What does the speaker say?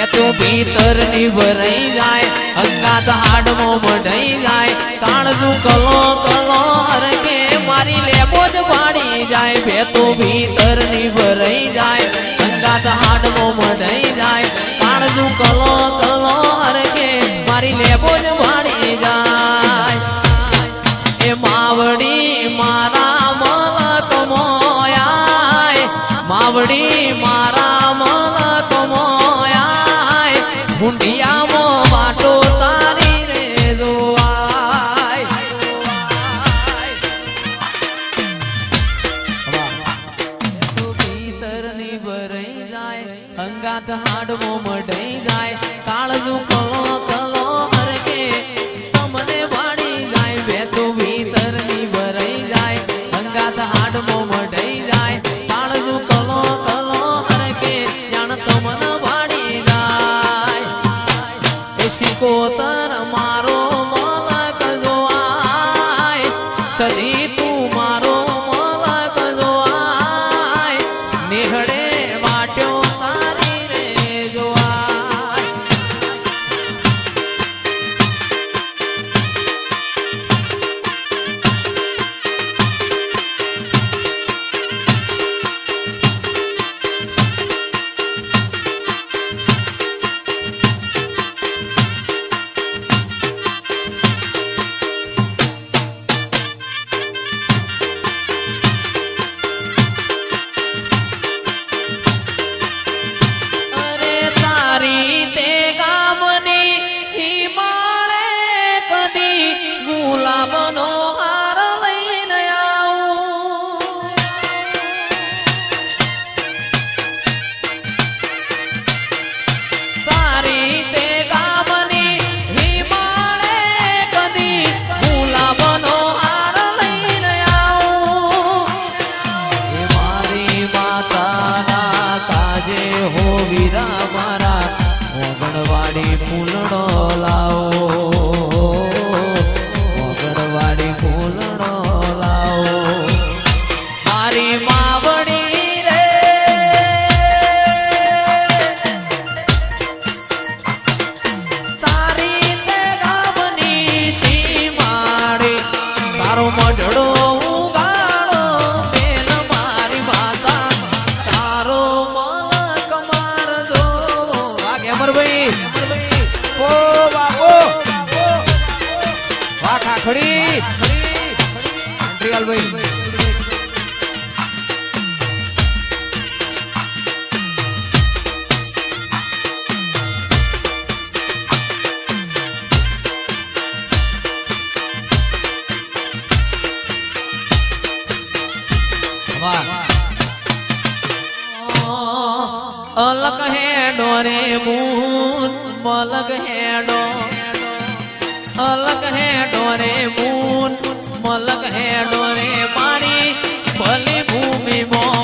તો ભીતર ની ભરાઈ જાય અંગાત હાડમો મઢાઈ જાય કાળજુ કલો કલો હરકે મારી લેબો જ પાડી જાય બે તો ભીતર ની ભરાઈ જાય અંગાત હાડમો મઢાઈ જાય કાળજુ કલો કલો હરકે મારી લેબો જ પાડી જાય એ માવડી મારા મલક મોયાય માવડી મારા મલક મોયાય હુંડિયામાં વાટો તારી રે જોવાય ભીતરની ભરાઈ જાય અંગાત હાડમો મઢાઈ જાય કાળજુ કલો કલો હરકે તમને વાડી જાય બે તો ભીતરની ભરાઈ જાય અંગાત હાડમો મઢાઈ જાય કાળજુ કલો કલો હરકે જાણ તમને વાડી જાય એ શિકોતર મારો મલક જોવાય સદી તું મારો મલક જોવાય નિહળે વાટ્યો તારી રે જોવાય ફૂલડો લાવો વગડવાડી ફૂલડો લાવો મારી માવડી રે તારી તે ગામની સીમાડી તારો મઢડો ઉગાડો બેન મારી માતા તારો મલક મારજો વાગે અમરભાઈ ઓ બાપો વાહ ખાખડી અંત્રિયાલ ભાઈ अलग है डोरे मून मलग है डो अलग है डोरे मून मलग है डोरे मारी भली भूमि मो